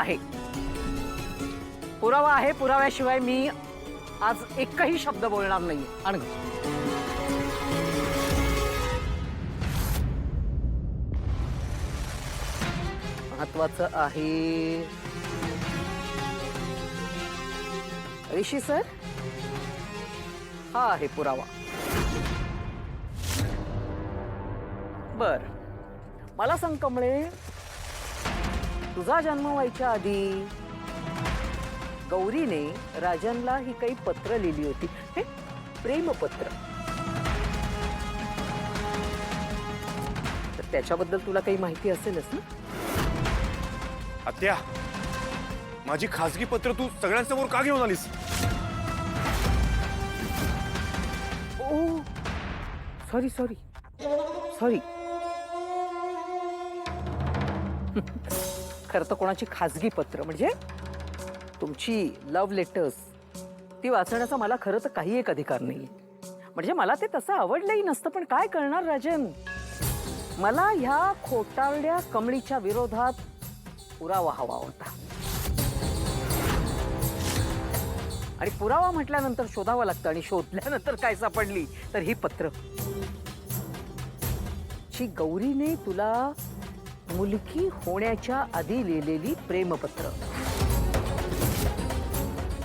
आहे, पुरावा आहे. पुराव्याशिवाय मी आज एकही शब्द बोलणार नाहीये. आण गं. महत्वाचं आहे. ऋषी सर, हा आहे पुरावा. बर, मला सांग कमळे, तुझा जन्म व्हायच्या आधी गौरीने राजनला ही काही पत्र लिहिली होती, हे प्रेमपत्र. तर त्याच्याबद्दल तुला काही माहिती असेलच ना? आत्या, माझी खासगी पत्र तू सगळ्यांसमोर का घेऊन आलीस? ओ सॉरी सॉरी सॉरी. खरं तर कोणाची खासगी पत्र म्हणजे तुमची लव्ह लेटर्स ती वाचण्याचा मला खरं तर काही एक अधिकार नाही. म्हणजे मला ते तसं आवडलंही नसतं, पण काय करणार राजन, मला ह्या खोटारड्या कमळीच्या विरोधात पुरावा हवा होता. आणि पुरावा म्हटल्यानंतर शोधावं लागतं, आणि शोधल्यानंतर काय सापडली तर ही पत्र. जी गौरीने तुला मुलगी होण्याच्या आधी लिहिलेली प्रेमपत्र.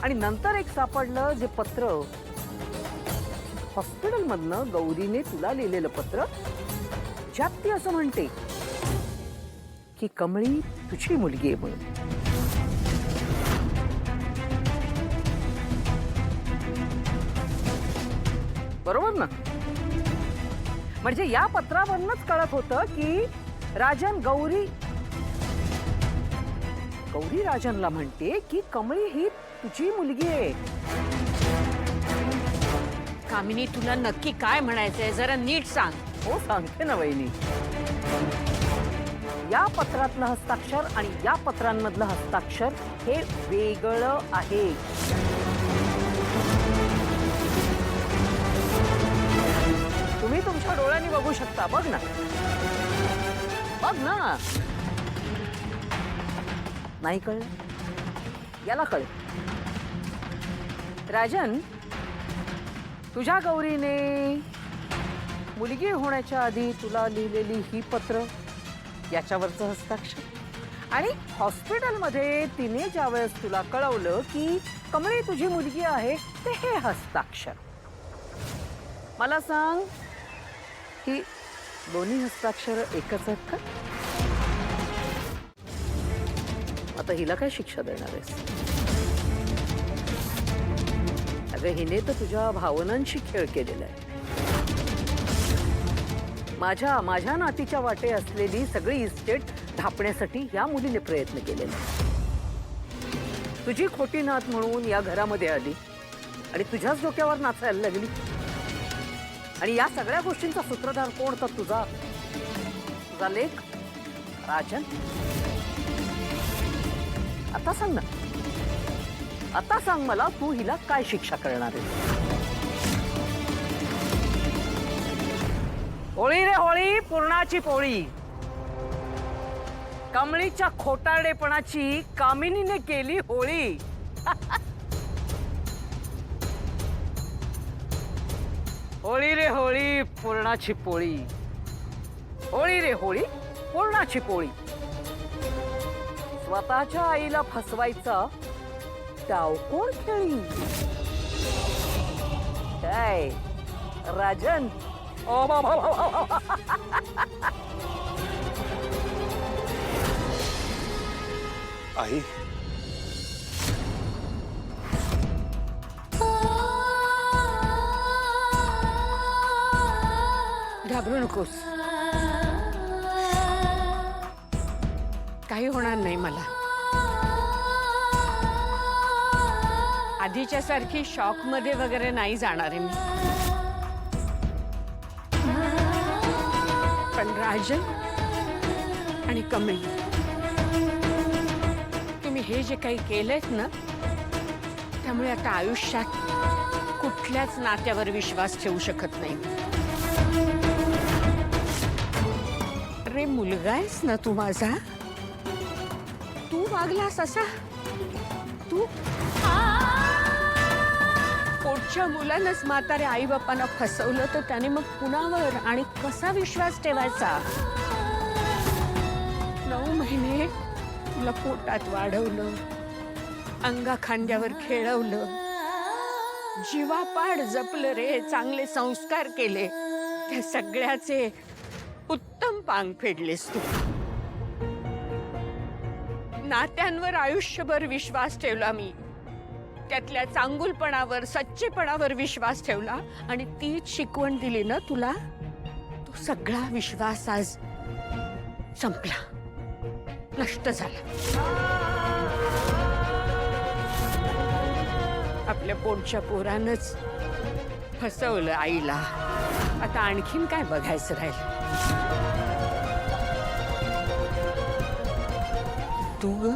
आणि नंतर एक सापडलं जे पत्र हॉस्पिटलमधनं गौरीने तुला लिहिलेलं पत्र, ज्यात ती असं म्हणते की कमळी तुझी मुलगी आहे म्हणून. बरोबर ना? म्हणजे या पत्रावरूनच कळत होतं की राजन गौरी राजनला म्हणते की कमळी ही तुझी मुलगी आहे. कामिनी, तुला नक्की काय म्हणायचंय जरा नीट सांग. हो सांगते ना वहिनी. या पत्रातलं हस्ताक्षर आणि या पत्रांमधलं हस्ताक्षर हे वेगळं आहे. तुम्ही तुमच्या डोळ्यांनी बघू शकता. बघ ना, बघ ना. नाही कळलं? याला कळलं. राजन, तुझ्या गौरीने मुलगी होण्याच्या आधी तुला लिहिलेली ही पत्र, याच्यावरचं हस्ताक्षर, आणि हॉस्पिटलमध्ये तिने ज्यावेळेस तुला कळवलं की कमळी तुझी मुलगी आहे ते हे हस्ताक्षर. मला सांग, ही दोन्ही हस्ताक्षर एकच आहेत का? आता हिला काय शिक्षा देणार आहेस? अगं, हिने तर तुझ्या भावनांशी खेळ केलेला आहे. माझ्या नातीच्या वाटे असलेली सगळी इस्टेट ढापण्यासाठी या मुलीने प्रयत्न केलेला. तुझी खोटी नात म्हणून या घरामध्ये आली आणि तुझ्याच डोक्यावर नाचायला लागली. आणि या सगळ्या गोष्टींचा सूत्रधार कोण तर तुझा लेक राजन. आता सांग ना, आता सांग मला, तू हिला काय शिक्षा करणार आहे? होळी रे होळी, पुरणाची पोळी. कमळीच्या खोटारडेपणाची कामिनीने केली होळी. होळी रे होळी, पुरणाची पोळी. होळी रे होळी, पुरणाची पोळी. स्वतःच्या आईला फसवायचा डाव कोण खेळी? काय राजन? ओ बाबा, आई, घाबरू नकोस, काही होणार नाही मला. आधीच्या सारखी शॉक मध्ये वगैरे नाही जाणार आहे मी. पण राजन आणि कमळी, तुम्ही हे जे काही केलंयत ना, त्यामुळे आता आयुष्यात कुठल्याच नात्यावर विश्वास ठेवू शकत नाही. अरे मुलगा आहेस ना तू माझा, तू वागलास असा? तू पोटच्या मुलानंच म्हाताऱ्या आई बापांना फसवलं तर त्याने मग कुणावर आणि कसा विश्वास ठेवायचा? 9 महिने तुला पोटात वाढवलं, अंगा खांद्यावर खेळवलं, जीवापाड जपलं रे, चांगले संस्कार केले. त्या सगळ्याचे उत्तम पांग फेडलेस तू. नात्यांवर आयुष्यभर विश्वास ठेवला मी, त्यातल्या चांगुलपणावर, सच्चेपणावर विश्वास ठेवला आणि तीच शिकवण दिली ना तुला. तो सगळा विश्वास आज संपला, नष्ट झाला. आपल्या पोटच्या पोरानंच फसवलं आईला. आता आणखीन काय बघायचं राहील? तू ग